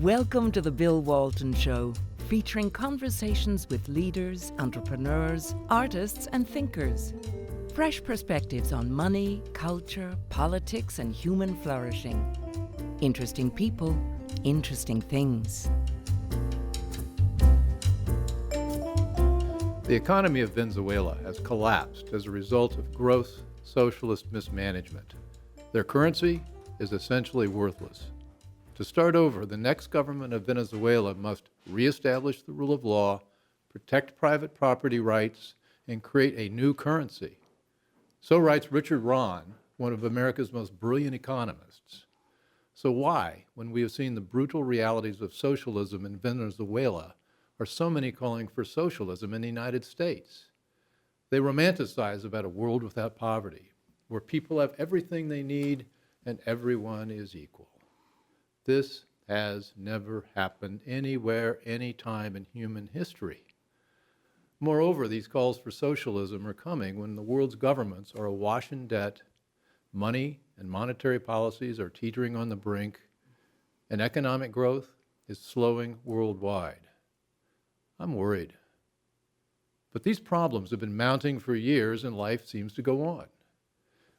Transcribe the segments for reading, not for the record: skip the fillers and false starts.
Welcome to the Bill Walton Show, featuring conversations with leaders, entrepreneurs, artists, and thinkers. Fresh perspectives on money, culture, politics, and human flourishing. Interesting people, interesting things. The economy of Venezuela has collapsed as a result of gross socialist mismanagement. Their currency is essentially worthless. To start over, the next government of Venezuela must reestablish the rule of law, protect private property rights, and create a new currency. So writes Richard Rahn, one of America's most brilliant economists. So why, when we have seen the brutal realities of socialism in Venezuela, are so many calling for socialism in the United States? They romanticize about a world without poverty, where people have everything they need and everyone is equal. This has never happened anywhere, anytime in human history. Moreover, these calls for socialism are coming when the world's governments are awash in debt, money and monetary policies are teetering on the brink, and economic growth is slowing worldwide. I'm worried. But these problems have been mounting for years and life seems to go on.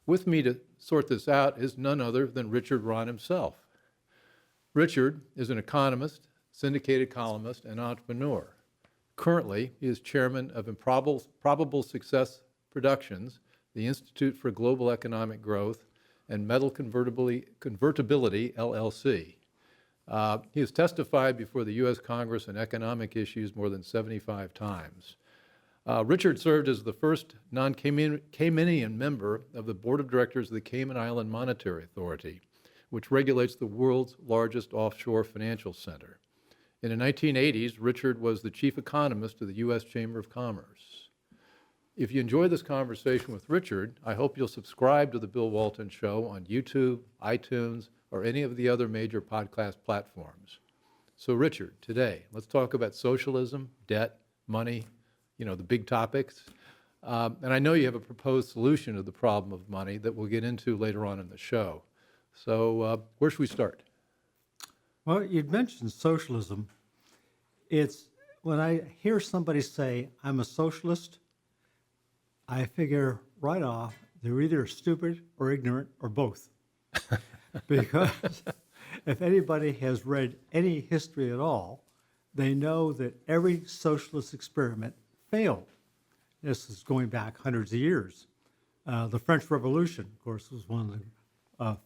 With me to sort this out is none other than Richard Rahn himself. Richard is an economist, syndicated columnist, and entrepreneur. Currently, he is chairman of Improbable Success Productions, the Institute for Global Economic Growth, and Metal Convertibility, LLC. He has testified before the U.S. Congress on economic issues more than 75 times. Richard served as the first non-Caymanian member of the board of directors of the Cayman Island Monetary Authority, which regulates the world's largest offshore financial center. In the 1980s, Richard was the chief economist of the U.S. Chamber of Commerce. If you enjoy this conversation with Richard, I hope you'll subscribe to The Bill Walton Show on YouTube, iTunes, or any of the other major podcast platforms. So Richard, today, let's talk about socialism, debt, money, the big topics. And I know you have a proposed solution to the problem of money that we'll get into later on in the show. So where should we start? Well, you'd mentioned socialism. It's when I hear somebody say, I'm a socialist, I figure right off they're either stupid or ignorant or both. Because if anybody has read any history at all, they know that every socialist experiment failed. This is going back hundreds of years. The French Revolution, of course, was one of the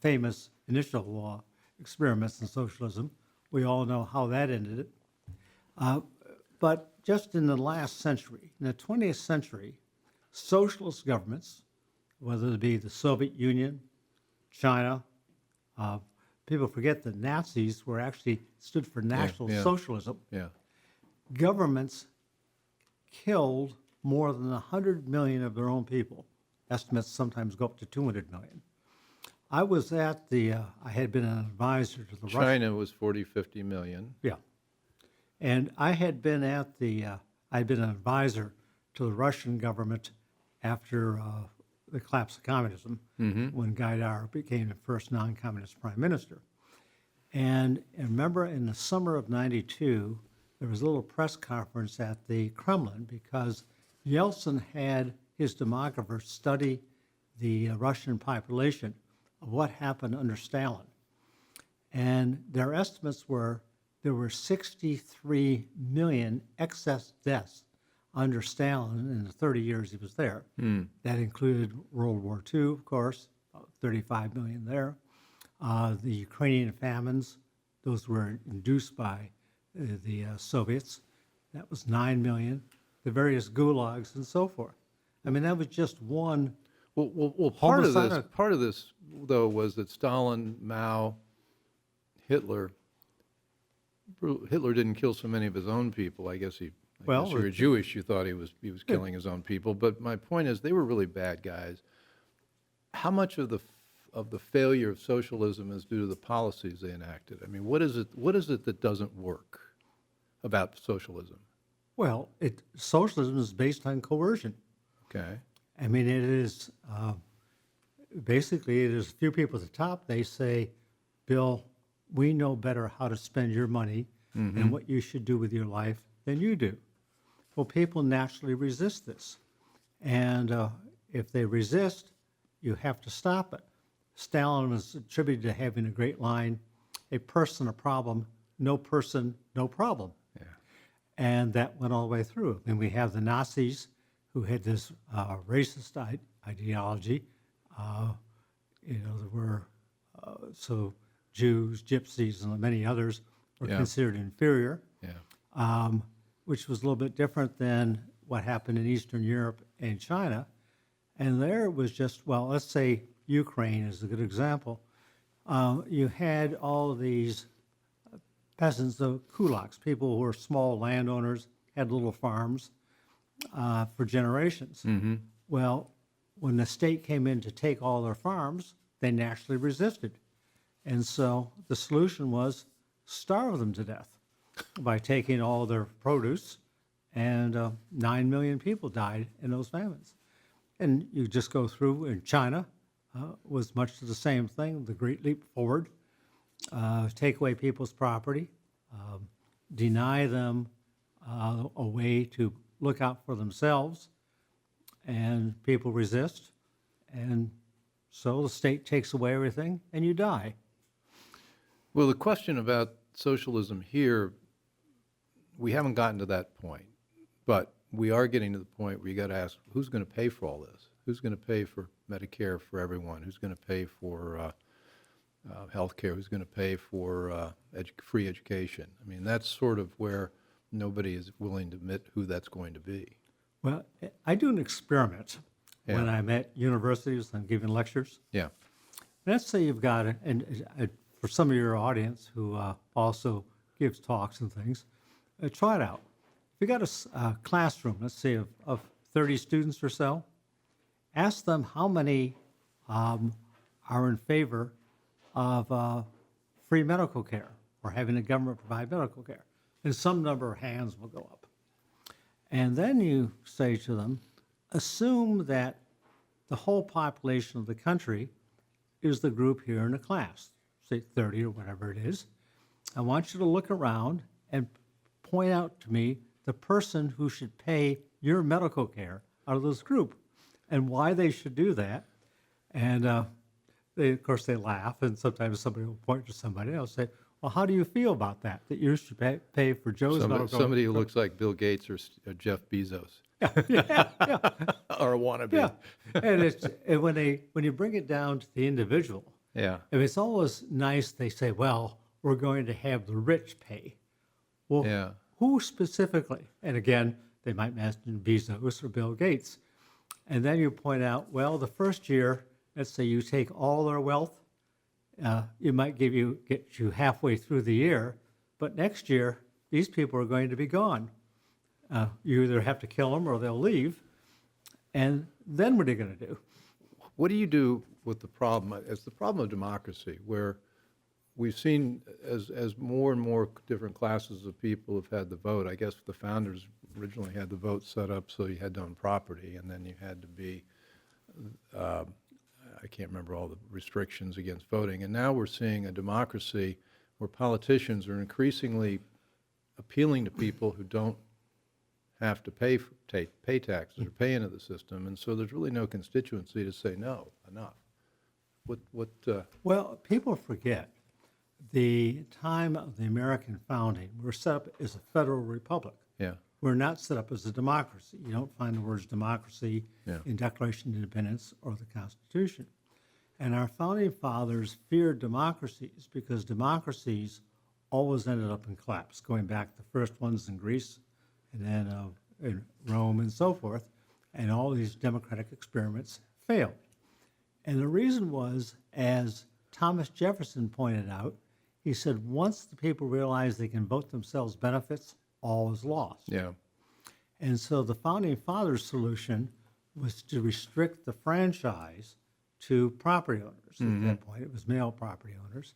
famous initial experiments in socialism. We all know how that ended. But just in the last century, in the 20th century, socialist governments, whether it be the Soviet Union, China, people forget that Nazis were actually stood for National Socialism. Yeah. Governments killed more than 100 million of their own people. Estimates sometimes go up to 200 million. I was at I had been an advisor to the China was 40, 50 million. Yeah. And I had been I'd been an advisor to the Russian government after the collapse of communism, when Gaidar became the first non-communist prime minister. And remember in the summer of '92, there was a little press conference at the Kremlin because Yeltsin had his demographers study the Russian population of what happened under Stalin. And their estimates were there were 63 million excess deaths under Stalin in the 30 years he was there. That included World War II, of course, 35 million there. The Ukrainian famines, those were induced by the Soviets. That was 9 million. The various gulags and so forth. I mean, that was just one. Well, part of this, though, was that Stalin, Mao, Hitler didn't kill so many of his own people. I guess if you were Jewish, you thought he was killing his own people. But my point is, they were really bad guys. How much of the failure of socialism is due to the policies they enacted? I mean, what is it that doesn't work about socialism? Well, socialism is based on coercion. Okay. I mean, it is basically there's a few people at the top. They say, Bill, we know better how to spend your money and what you should do with your life than you do. Well, people naturally resist this. And if they resist, you have to stop it. Stalin was attributed to having a great line, a person, a problem, no person, no problem. Yeah. And that went all the way through. And we have the Nazis who had this racist ideology. There were so Jews, Gypsies, and many others were considered inferior, which was a little bit different than what happened in Eastern Europe and China. And there it was just, well, let's say Ukraine is a good example. You had all of these peasants, the kulaks, people who were small landowners, had little farms for generations. Well, when the state came in to take all their farms, they naturally resisted. And so the solution was starve them to death by taking all their produce, and 9 million people died in those famines. And you just go through, in China was much the same thing, the Great Leap Forward, take away people's property, deny them a way to look out for themselves, and people resist, and so the state takes away everything, and you die. Well, the question about socialism here, we haven't gotten to that point, but we are getting to the point where you got to ask, who's going to pay for all this? Who's going to pay for Medicare for everyone? Who's going to pay for health care? Who's going to pay for free education? I mean, that's sort of where nobody is willing to admit who that's going to be. Well, I do an experiment when Yeah. I'm at universities and giving lectures. Yeah. Let's say you've got, and for some of your audience who also gives talks and things, try it out. If you got a classroom, let's say of 30 students or so, ask them how many are in favor of free medical care or having the government provide medical care. And some number of hands will go up. And then you say to them, assume that the whole population of the country is the group here in the class, say 30 or whatever it is. I want you to look around and point out to me the person who should pay your medical care out of this group and why they should do that. And of course, they laugh, and sometimes somebody will point to somebody else and say, well, how do you feel about that, that you should pay for Joe's medical care? Somebody who looks like Bill Gates or Jeff Bezos. Or a wannabe. Yeah, and when you bring it down to the individual, Yeah. it's always nice. They say, "Well, we're going to have the rich pay." Well, Yeah. who specifically? And again, they might mention Bezos or Bill Gates, and then you point out, well, the first year, let's say you take all their wealth, it might get you halfway through the year, but next year these people are going to be gone. You either have to kill them or they'll leave. And then what are you going to do? What do you do with the problem? It's the problem of democracy, where we've seen as more and more different classes of people have had the vote. I guess the founders originally had the vote set up so you had to own property, and then you had to be, I can't remember all the restrictions against voting. And now we're seeing a democracy where politicians are increasingly appealing to people who don't have to pay taxes or pay into the system, and so there's really no constituency to say no, enough. Well, people forget the time of the American founding. We're set up as a federal republic. Yeah. We're not set up as a democracy. You don't find the words democracy Yeah. in Declaration of Independence or the Constitution. And our founding fathers feared democracies because democracies always ended up in collapse, going back the first ones in Greece and then in Rome and so forth, and all these democratic experiments failed. And the reason was, as Thomas Jefferson pointed out, he said, once the people realize they can vote themselves benefits, all is lost. Yeah. And so the Founding Fathers' solution was to restrict the franchise to property owners. At that point, it was male property owners.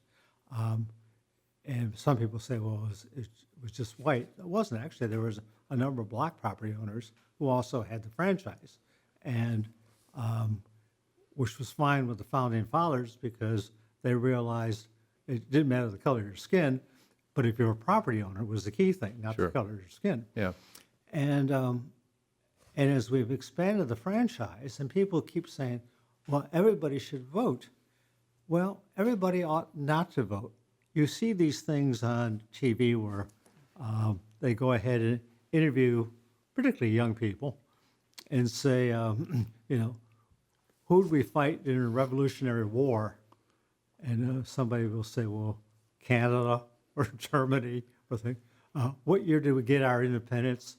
And some people say, well, it was just white. It wasn't actually. There was a number of black property owners who also had the franchise, and which was fine with the Founding Fathers because they realized it didn't matter the color of your skin, but if you're a property owner was the key thing, not Sure. the color of your skin. Yeah. And as we've expanded the franchise, and people keep saying, well, everybody should vote. Well, everybody ought not to vote. You see these things on TV where they go ahead and interview, particularly young people, and say, who would we fight in a Revolutionary War? And somebody will say, well, Canada or Germany or thing. What year did we get our independence?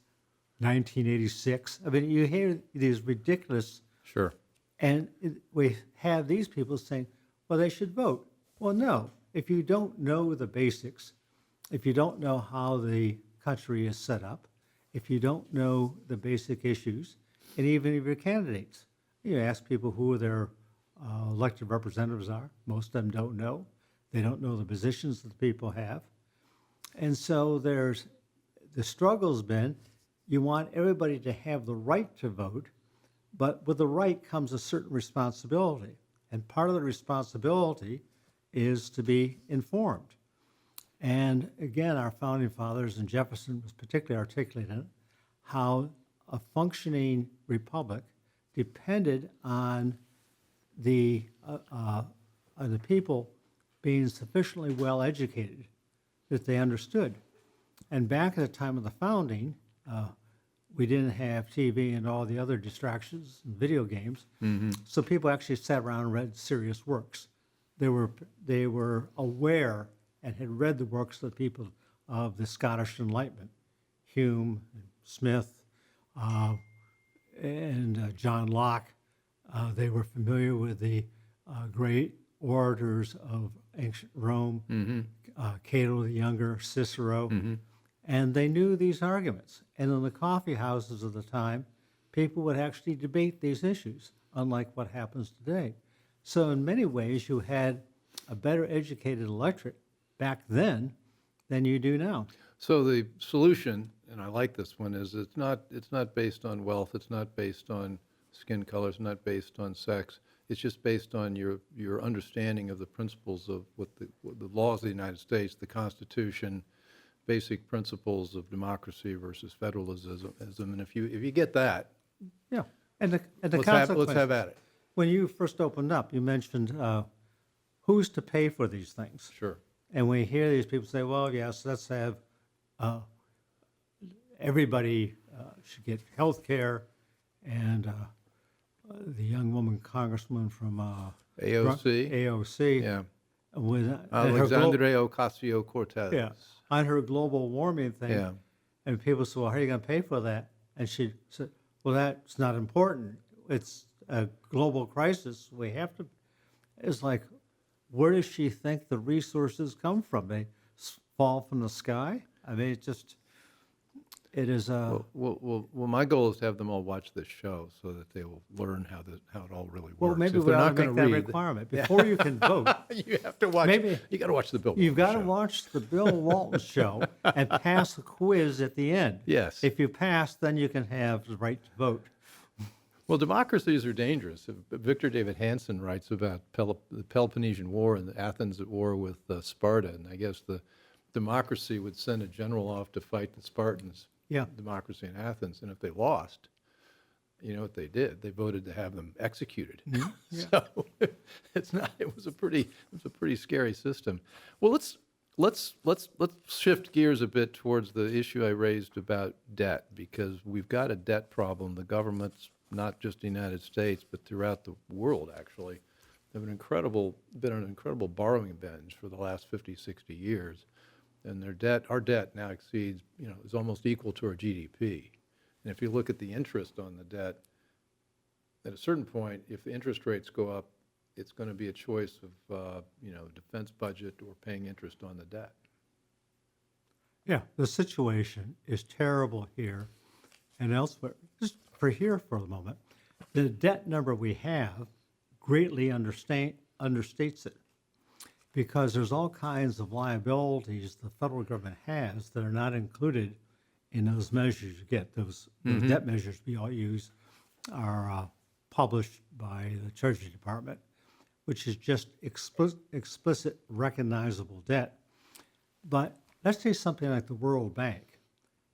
1986. I mean, you hear these ridiculous, Sure. and we have these people saying, well, they should vote. Well, no. If you don't know the basics, if you don't know how the country is set up, if you don't know the basic issues, and even if your candidates, you ask people who their elected representatives are. Most of them don't know. They don't know the positions that the people have. And so the struggle's been, you want everybody to have the right to vote, but with the right comes a certain responsibility. And part of the responsibility is to be informed. And again, our founding fathers, and Jefferson was particularly articulating it, how a functioning republic depended on the people being sufficiently well educated that they understood. And back at the time of the founding, we didn't have TV and all the other distractions and video games. Mm-hmm. So people actually sat around and read serious works. They were aware and had read the works of the people of the Scottish Enlightenment, Hume, Smith, and John Locke. They were familiar with the great orators of ancient Rome, mm-hmm. Cato the Younger, Cicero, mm-hmm. and they knew these arguments. And in the coffee houses of the time, people would actually debate these issues, unlike what happens today. So in many ways, you had a better educated electorate back then than you do now. So the solution, and I like this one, is it's not based on wealth, it's not based on skin color, it's not based on sex. It's just based on your understanding of the principles of what the laws of the United States, the Constitution, basic principles of democracy versus federalism. And if you get that, yeah, and the let's consequences. have at it. When you first opened up, you mentioned who's to pay for these things. Sure. And we hear these people say, well, yes, let's have everybody should get health care, and the young woman congressman from AOC. Yeah. With Alexandria Ocasio-Cortez. Yeah. On her global warming thing. Yeah. And people say, well, how are you going to pay for that? And she said, well, that's not important. It's a global crisis. We have to. It's like, where does she think the resources come from? They fall from the sky? I mean, it is. Well, my goal is to have them all watch this show so that they will learn how it all really works. Well, maybe if we they're ought not to going make to that read, requirement before you can vote. You have to watch. Maybe you got to watch the Bill. You've got to show. watch the Bill Walton show and pass a quiz at the end. Yes. If you pass, then you can have the right to vote. Well, democracies are dangerous. Victor David Hansen writes about the Peloponnesian War and the Athens at war with Sparta, and I guess the democracy would send a general off to fight the Spartans. Yeah. Democracy in Athens, and if they lost, you know what they did? They voted to have them executed. Mm-hmm. Yeah. So it was a pretty scary system. Well, let's shift gears a bit towards the issue I raised about debt, because we've got a debt problem. The government's, not just the United States, but throughout the world, actually, have been an incredible borrowing binge for the last 50, 60 years. And our debt now exceeds, is almost equal to our GDP. And if you look at the interest on the debt, at a certain point, if the interest rates go up, it's going to be a choice of, defense budget or paying interest on the debt. Yeah, the situation is terrible here and elsewhere. Just for here for a moment, the debt number we have greatly understates it, because there's all kinds of liabilities the federal government has that are not included in those measures you get. Those debt measures we all use are published by the Treasury Department. which is just explicit recognizable debt. But let's take something like the World Bank.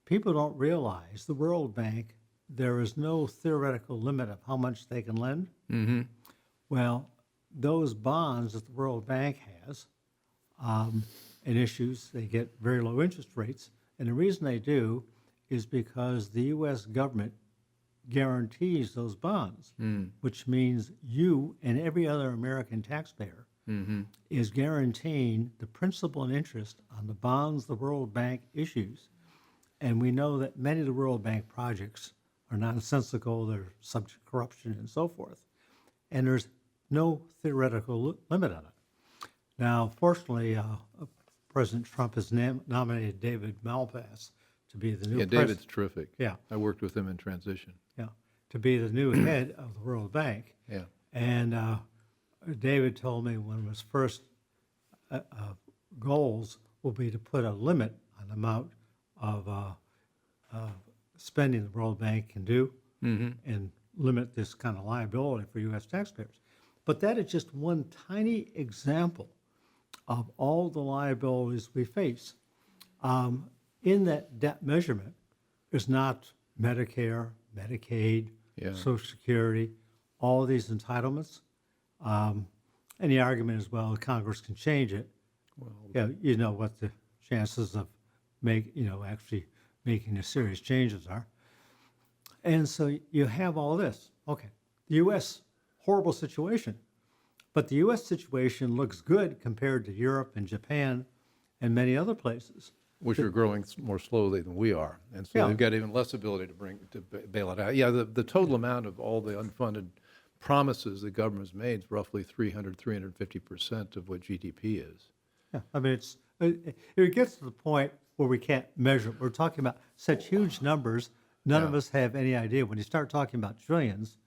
People don't realize the World Bank, there is no theoretical limit of how much they can lend. Mm-hmm. Well, those bonds that the World Bank has and issues, they get very low interest rates. And the reason they do is because the U.S. government guarantees those bonds, which means you and every other American taxpayer is guaranteeing the principal and interest on the bonds the World Bank issues. And we know that many of the World Bank projects are nonsensical, they're subject to corruption and so forth. And there's no theoretical limit on it. Now, fortunately, President Trump has nominated David Malpass to be the new president. David's terrific. Yeah. I worked with him in transition. Yeah, to be the new head of the World Bank. Yeah. And David told me one of his first goals will be to put a limit on the amount of spending the World Bank can do and limit this kind of liability for U.S. taxpayers. But that is just one tiny example of all the liabilities we face. In that debt measurement is not Medicare, Medicaid, Social Security, all these entitlements. And the argument is, well, Congress can change it. Well, yeah, you know what the chances of actually making the serious changes are. And so you have all this. Okay, the U.S., horrible situation. But the U.S. situation looks good compared to Europe and Japan and many other places. Which are growing more slowly than we are. And so they've got even less ability to bail it out. Yeah, the total amount of all the unfunded promises the government's made is roughly 350% of what GDP is. Yeah, I mean, it gets to the point where we can't measure. We're talking about such huge numbers, none of us have any idea. When you start talking about trillions,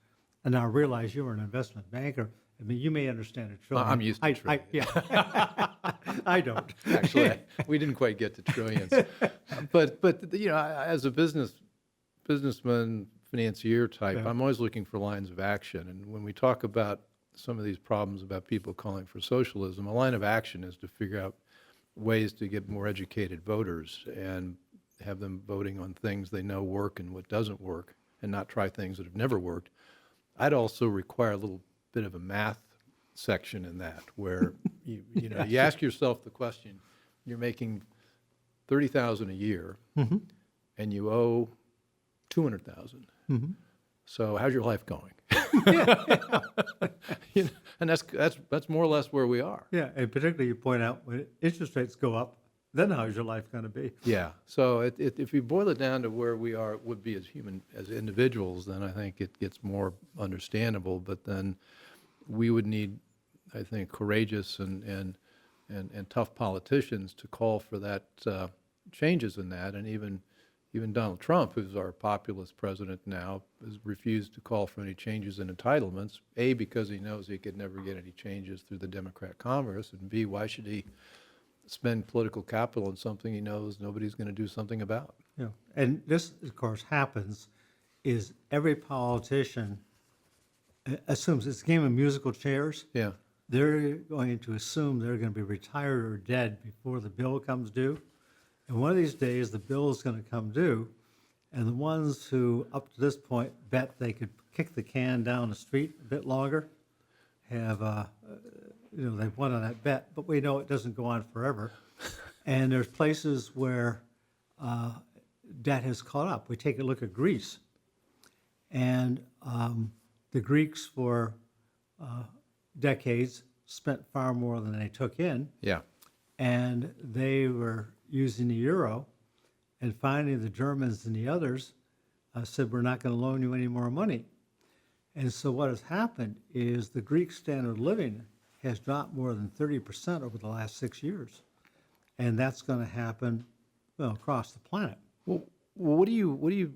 and I realize you're an investment banker, I mean, you may understand a trillion. I'm used to trillions. Yeah. I don't. Actually, we didn't quite get to trillions. But as a businessman, financier type, I'm always looking for lines of action. And when we talk about some of these problems about people calling for socialism, a line of action is to figure out ways to get more educated voters and have them voting on things they know work and what doesn't work, and not try things that have never worked. I'd also require a little bit of a math section in that, where you ask yourself the question: you're making $30,000 a year, and you owe $200,000. So how's your life going? And that's more or less where we are. Yeah, and particularly you point out when interest rates go up, then how's your life going to be? Yeah. So if you boil it down to where we would be as individuals, then I think it gets more understandable. But then we would need, I think, courageous and tough politicians to call for that changes in that. And even Donald Trump, who's our populist president now, has refused to call for any changes in entitlements, A, because he knows he could never get any changes through the Democrat Congress, and B, why should he spend political capital on something he knows nobody's going to do something about? Yeah, and this, of course, happens is every politician assumes it's a game of musical chairs. Yeah. They're going to assume they're going to be retired or dead before the bill comes due. And one of these days, the bill is going to come due, and the ones who, up to this point, bet they could kick the can down the street a bit longer have, they've won on that bet. But we know it doesn't go on forever. And there's places where debt has caught up. We take a look at Greece. And the Greeks, for decades, spent far more than they took in. Yeah. And they were using the euro, and finally the Germans and the others said, we're not going to loan you any more money. And so what has happened is the Greek standard of living has dropped more than 30% over the last 6 years. And that's going to happen, across the planet. Well, what do you,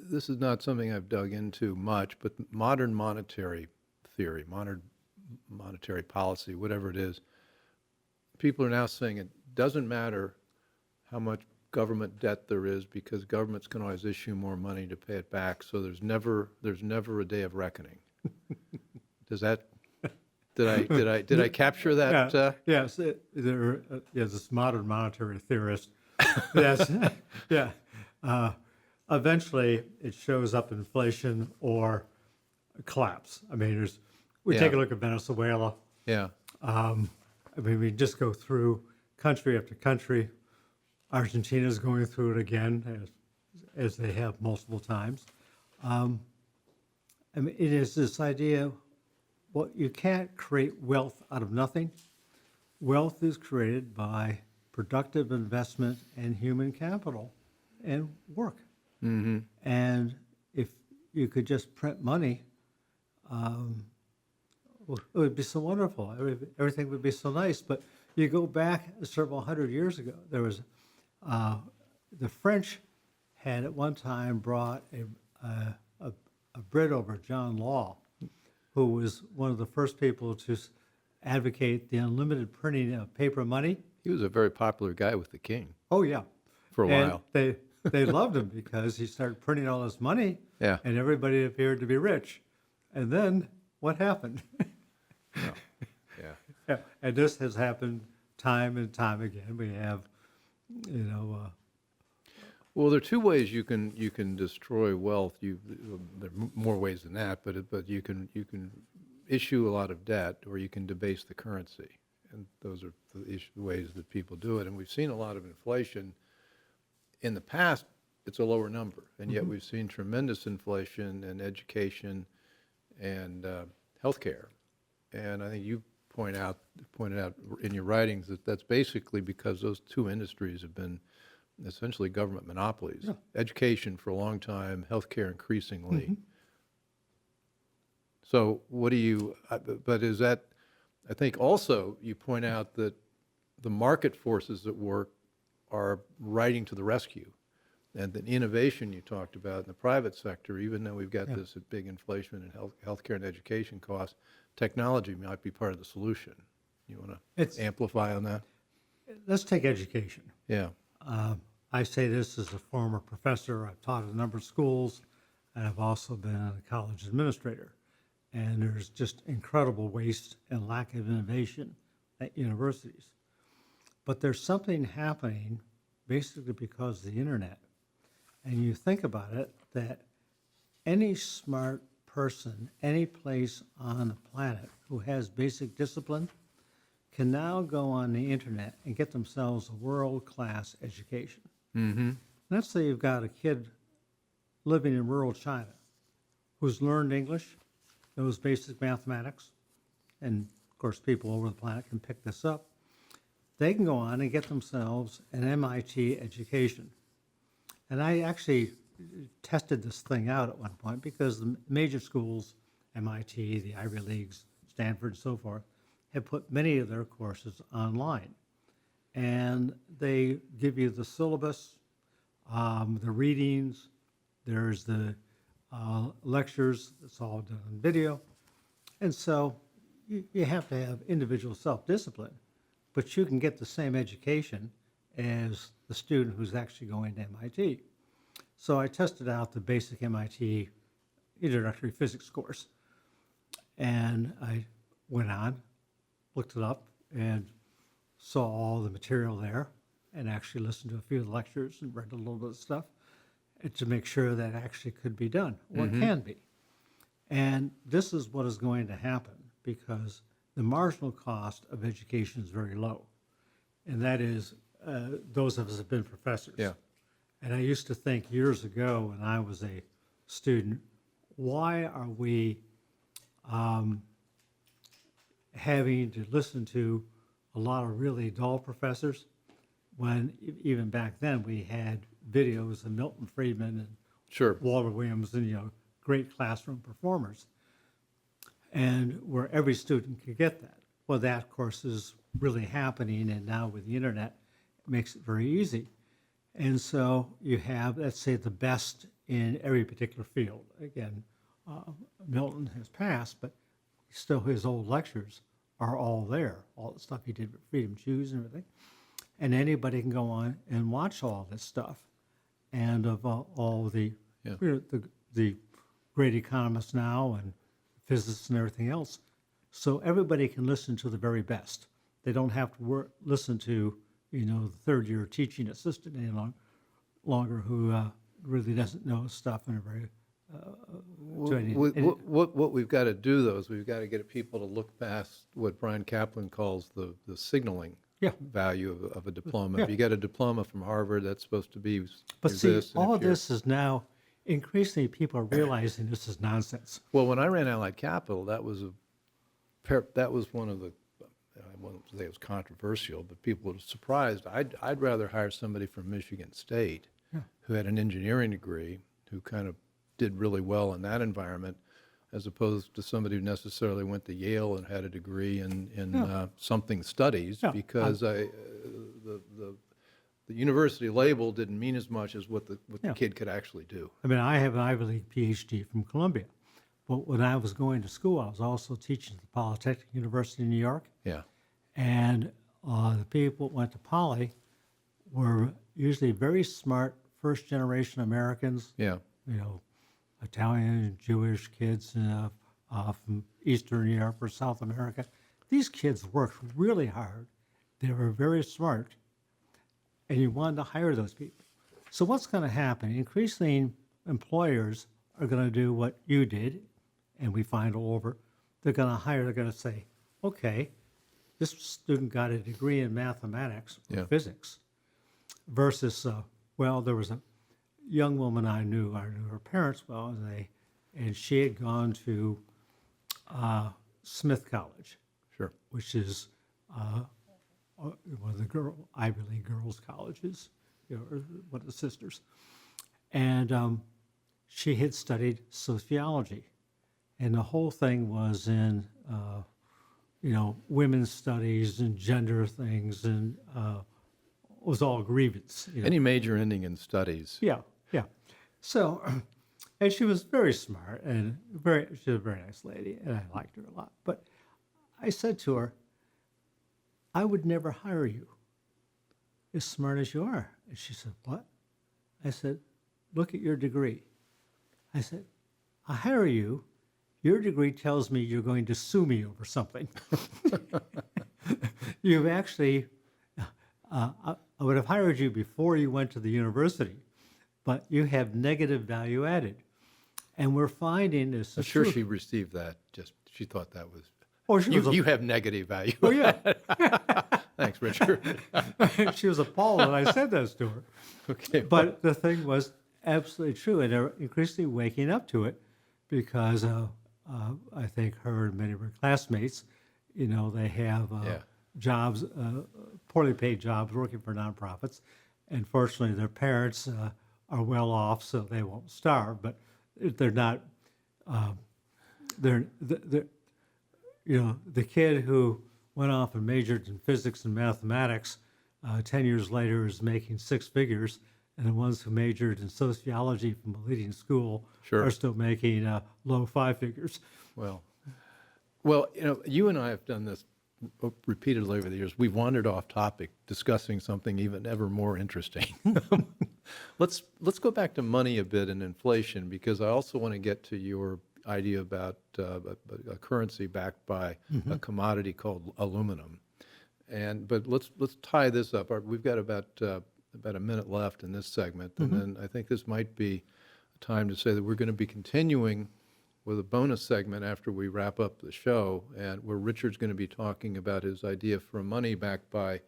this is not something I've dug into much, but modern monetary theory, modern monetary policy, whatever it is, people are now saying it doesn't matter how much government debt there is, because governments can always issue more money to pay it back. So there's never a day of reckoning. Does that Did I capture that? Yes, there is this modern monetary theorist. Yes, yeah. Eventually, it shows up inflation or collapse. I mean, we take a look at Venezuela. Yeah. I mean, we just go through country after country. Argentina's going through it again, as they have multiple times. I mean, it is this idea, well, you can't create wealth out of nothing. Wealth is created by productive investment and human capital and work. Mm-hmm. And if you could just print money, well, it would be so wonderful. Everything would be so nice. But you go back several hundred years ago, there was the French had at one time brought a Brit over, John Law, who was one of the first people to advocate the unlimited printing of paper money. He was a very popular guy with the king. Oh yeah, for a while. They loved him because he started printing all this money. Yeah. And everybody appeared to be rich. And then what happened? Yeah. Yeah. And this has happened time and time again. We have, Well, there are two ways you can destroy wealth. There are more ways than that, but you can issue a lot of debt, or you can debase the currency, and those are the ways that people do it. And we've seen a lot of inflation. In the past, it's a lower number, and yet we've seen tremendous inflation in education and healthcare. And I think you pointed out in your writings that that's basically because those two industries have been essentially government monopolies. Yeah. Education for a long time, healthcare increasingly. Mm-hmm. So what do you, but is that, I think also you point out that the market forces at work are riding to the rescue. And the innovation you talked about in the private sector, even though we've got this big inflation in healthcare and education costs, technology might be part of the solution. You want to amplify on that? Let's take education. Yeah. I say this as a former professor. I've taught at a number of schools, and I've also been a college administrator. And there's just incredible waste and lack of innovation at universities. But there's something happening basically because of the internet. And you think about it, that any smart person, any place on the planet who has basic discipline can now go on the internet and get themselves a world-class education. Mm-hmm. Let's say you've got a kid living in rural China who's learned English, knows basic mathematics, and of course people over the planet can pick this up. They can go on and get themselves an MIT education. And I actually tested this thing out at one point because the major schools, MIT, the Ivy Leagues, Stanford, and so forth, have put many of their courses online. And they give you the syllabus, the readings, there's the lectures, it's all done on video. And so you have to have individual self-discipline, but you can get the same education as the student who's actually going to MIT. So I tested out the basic MIT introductory physics course. And I went on, looked it up, and saw all the material there, and actually listened to a few of the lectures and read a little bit of stuff to make sure that actually could be done, or it can be. And this is what is going to happen because the marginal cost of education is very low. And that is, those of us have been professors. Yeah. And I used to think years ago when I was a student, why are we having to listen to a lot of really dull professors when even back then we had videos of Milton Friedman and Walter Williams and great classroom performers, and where every student could get that. Well, that of course is really happening, and now with the internet, it makes it very easy. And so you have, let's say, the best in every particular field. Again, Milton has passed, but still his old lectures are all there, all the stuff he did with Freedom Shoes and everything. And anybody can go on and watch all this stuff. And of all the great economists now and physicists and everything else so everybody can listen to the very best. They don't have to listen to, the third-year teaching assistant any longer who really doesn't know stuff in a very What we've got to do, though, is we've got to get people to look past what Brian Kaplan calls the signaling value of a diploma. Yeah. If you get a diploma from Harvard, that's supposed to be But see, this. all of this is now, increasingly people are realizing this is nonsense. Well, when I ran Allied Capital, that was one of the, I won't say it was controversial, but people were surprised. I'd rather hire somebody from Michigan State who had an engineering degree, who kind of did really well in that environment, as opposed to somebody who necessarily went to Yale and had a degree in something studies, because the university label didn't mean as much as what the kid could actually do. I mean, I have an Ivy League PhD from Columbia, but when I was going to school, I was also teaching at the Polytechnic University in New York. Yeah. And the people that went to Poly were usually very smart first-generation Americans. Yeah. Italian, Jewish kids from Eastern Europe or South America. These kids worked really hard. They were very smart, and you wanted to hire those people. So what's going to happen? Increasingly, employers are going to do what you did, and we find all over. They're going to say, okay, this student got a degree in mathematics or physics, versus, there was a young woman I knew her parents well, and she had gone to Smith College, Sure. which is one of the Ivy League girls' colleges, or one of the sisters. And she had studied sociology, and the whole thing was in women's studies and gender things, and was all grievance. Any major ending in studies. Yeah. So, and she was very smart and she was a very nice lady, and I liked her a lot. But I said to her, I would never hire you as smart as you are. And she said, what? I said, look at your degree. I said, I hire you. Your degree tells me you're going to sue me over something. You've actually, I would have hired you before you went to the university, but you have negative value added. And we're finding this. I'm sure she received that. She thought that was. Oh, you have negative value. Oh, yeah. Thanks, Richard. She was appalled when I said this to her. Okay. But the thing was absolutely true, and they're increasingly waking up to it, because I think her and many of her classmates, they have jobs, poorly paid jobs, working for nonprofits, and fortunately their parents are well off, so they won't starve. But they're not. The kid who went off and majored in physics and mathematics 10 years later is making six figures, and the ones who majored in sociology from a leading school are still making low five figures. Well, you and I have done this repeatedly over the years. We've wandered off topic, discussing something even ever more interesting. Let's go back to money a bit and inflation, because I also want to get to your idea about a currency backed by a commodity called aluminum. But let's tie this up. We've got about a minute left in this segment, and then I think this might be a time to say that we're going to be continuing with a bonus segment after we wrap up the show, and where Richard's going to be talking about his idea for money backed by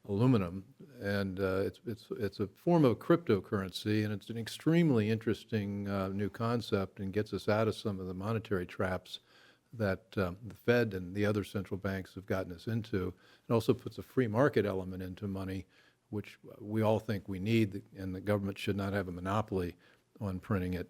aluminum, and it's a form of cryptocurrency, and it's an extremely interesting new concept, and gets us out of some of the monetary traps that the Fed and the other central banks have gotten us into. It also puts a free market element into money, which we all think we need, and the government should not have a monopoly on printing it.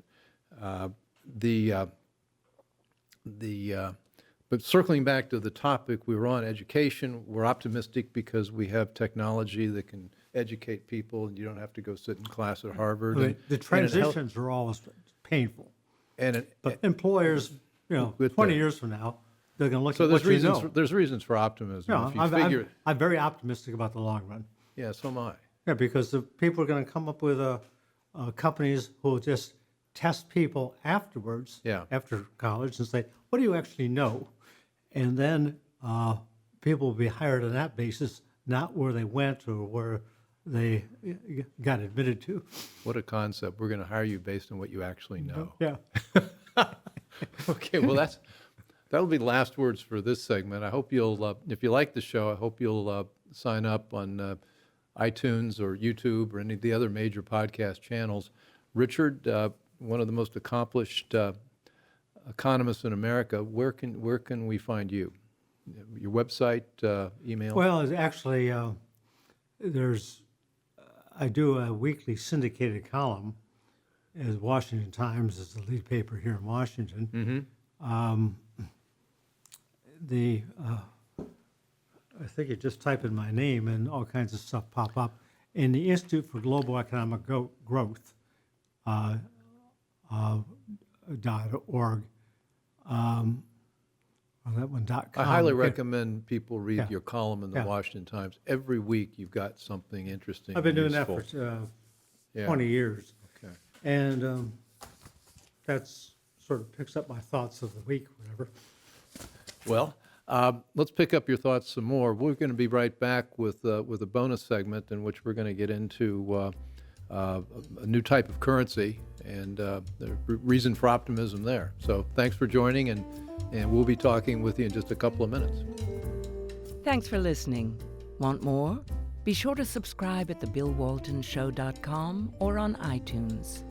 But circling back to the topic we were on, education, we're optimistic because we have technology that can educate people, and you don't have to go sit in class at Harvard. Well, the transitions are always painful. But employers, 20 years from now, they're going to look at what you know. There's reasons for optimism. I'm very optimistic about the long run. Yeah, so am I. Yeah, because the people are going to come up with companies who will just test people afterwards, after college, and say, what do you actually know? and then people will be hired on that basis, not where they went or where they got admitted to. What a concept. We're going to hire you based on what you actually know. Yeah. Okay, well, that'll be last words for this segment. I hope you'll, if you like the show, I hope you'll sign up on iTunes or YouTube or any of the other major podcast channels. Richard, one of the most accomplished economists in America, where can we find you? Your website, email? Well, it's actually, I do a weekly syndicated column as Washington Times is the lead paper here in Washington. Mm-hmm. I think you just type in my name and all kinds of stuff pop up. In the Institute for Global Economic Growth, .org, or that one, .com. I highly recommend people read Yeah. your column in the Yeah. Washington Times. Every week you've got something interesting. I've been and doing that useful. for 20 years. Okay. And that's sort of picks up my thoughts of the week, whatever. Well, let's pick up your thoughts some more. We're going to be right back with a bonus segment in which we're going to get into a new type of currency and the reason for optimism there. So thanks for joining, and we'll be talking with you in just a couple of minutes. Thanks for listening. Want more? Be sure to subscribe at thebillwaltonshow.com or on iTunes.